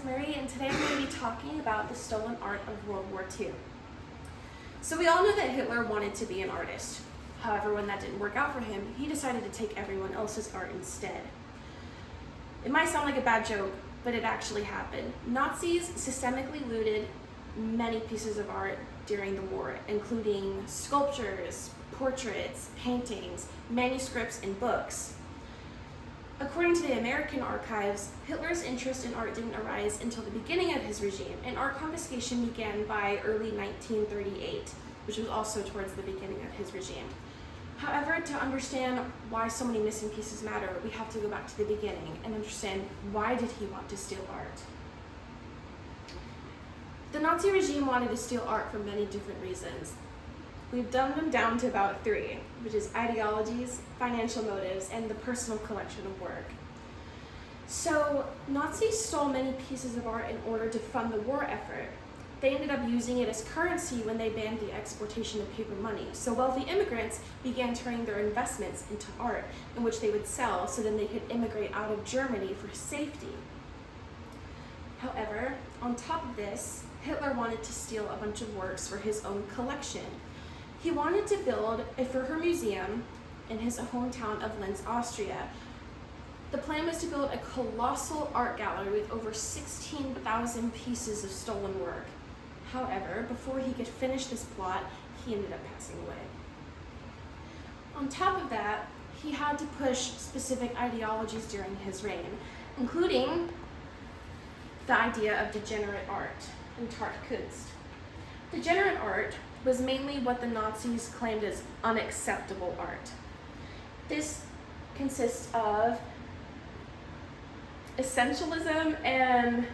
Marie, and today I'm going to be talking about the stolen art of World War II. So we all know that Hitler wanted to be an artist. However, when that didn't work out for him, he decided to take everyone else's art instead. It might sound like a bad joke, but it actually happened. Nazis systemically looted many pieces of art during the war, including sculptures, portraits, paintings, manuscripts, and books. According to the American archives, Hitler's interest in art didn't arise until the beginning of his regime, and art confiscation began by early 1938, which was also towards the beginning of his regime. However, to understand why so many missing pieces matter, we have to go back to the beginning and understand why did he want to steal art. The Nazi regime wanted to steal art for many different reasons. We've dumbed them down to about three, which is ideologies, financial motives, and the personal collection of work. So Nazis stole many pieces of art in order to fund the war effort. They ended up using it as currency when they banned the exportation of paper money. So wealthy immigrants began turning their investments into art, in which they would sell so then they could immigrate out of Germany for safety. However, on top of this, Hitler wanted to steal a bunch of works for his own collection. He wanted to build a Führer museum in his hometown of Linz, Austria. The plan was to build a colossal art gallery with over 16,000 pieces of stolen work. However, before he could finish this plot, he ended up passing away. On top of that, he had to push specific ideologies during his reign, including the idea of degenerate art and Tartkunst. Degenerate art was mainly what the Nazis claimed as unacceptable art. This consists of essentialism and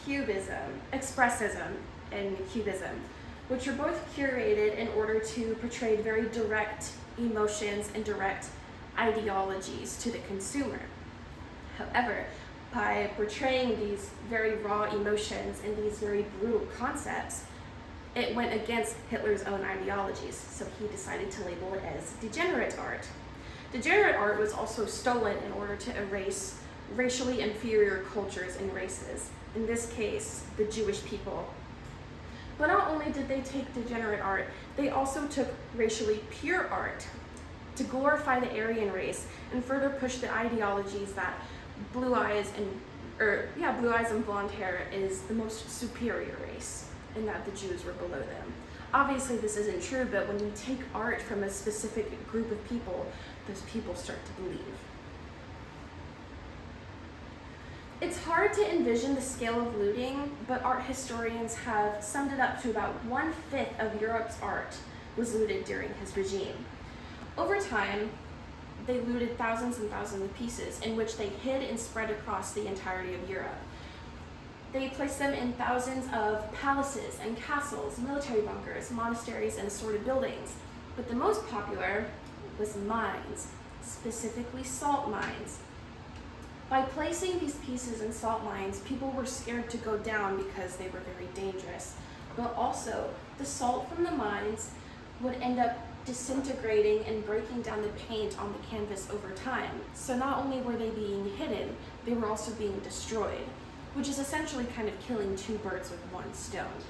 cubism, expressism and cubism, which are both curated in order to portray very direct emotions and direct ideologies to the consumer. However, by portraying these very raw emotions and these very brutal concepts, it went against Hitler's own ideologies, so he decided to label it as degenerate art. Degenerate art was also stolen in order to erase racially inferior cultures and races, in this case, the Jewish people. But not only did they take degenerate art, they also took racially pure art to glorify the Aryan race and further push the ideologies that blue eyes and blonde hair is the most superior race, and that the Jews were below them. Obviously this isn't true, but when you take art from a specific group of people, those people start to believe. It's hard to envision the scale of looting, but art historians have summed it up to about 1/5 of Europe's art was looted during his regime. Over time, they looted thousands and thousands of pieces in which they hid and spread across the entirety of Europe. They placed them in thousands of palaces and castles, military bunkers, monasteries, and assorted buildings. But the most popular was mines, specifically salt mines. By placing these pieces in salt mines, people were scared to go down because they were very dangerous. But also, the salt from the mines would end up disintegrating and breaking down the paint on the canvas over time. So not only were they being hidden, they were also being destroyed, which is essentially kind of killing two birds with one stone.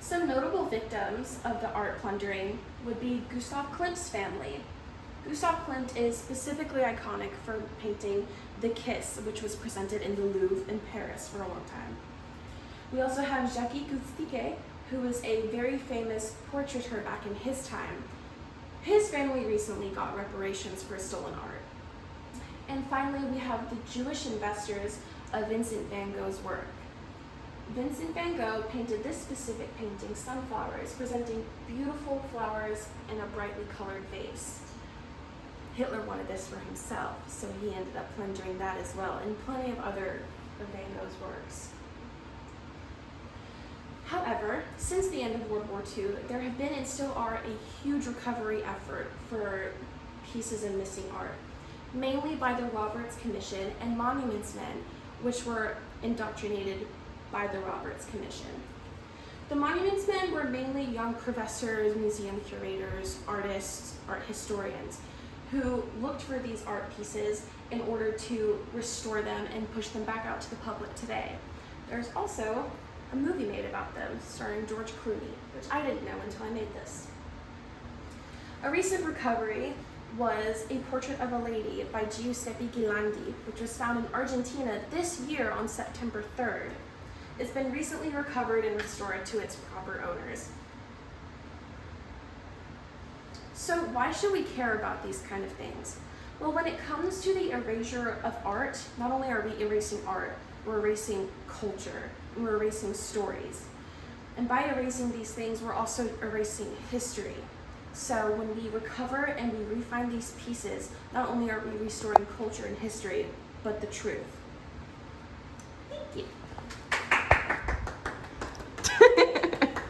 Some notable victims of the art plundering would be Gustav Klimt's family. Gustav Klimt is specifically iconic for painting The Kiss, which was presented in the Louvre in Paris for a long time. We also have Jacques Cousteau, who was a very famous portraiteur back in his time. His family recently got reparations for stolen art. And finally, we have the Jewish investors of Vincent van Gogh's work. Vincent van Gogh painted this specific painting, Sunflowers, presenting beautiful flowers in a brightly colored vase. Hitler wanted this for himself, so he ended up plundering that as well, and plenty of other of Van Gogh's works. However, since the end of World War II, there have been and still are a huge recovery effort for pieces of missing art, mainly by the Roberts Commission and Monuments Men, which were indoctrinated by the Roberts Commission. The Monuments Men were mainly young professors, museum curators, artists, art historians, who looked for these art pieces in order to restore them and push them back out to the public today. There's also a movie made about them starring George Clooney, which I didn't know until I made this. A recent recovery was a portrait of a lady by Giuseppe Ghirlandaio, which was found in Argentina this year on September 3rd. It's been recently recovered and restored to its proper owners. So why should we care about these kind of things? Well, when it comes to the erasure of art, not only are we erasing art, we're erasing culture, and we're erasing stories. And by erasing these things, we're also erasing history. So when we recover and we refine these pieces, not only are we restoring culture and history, but the truth.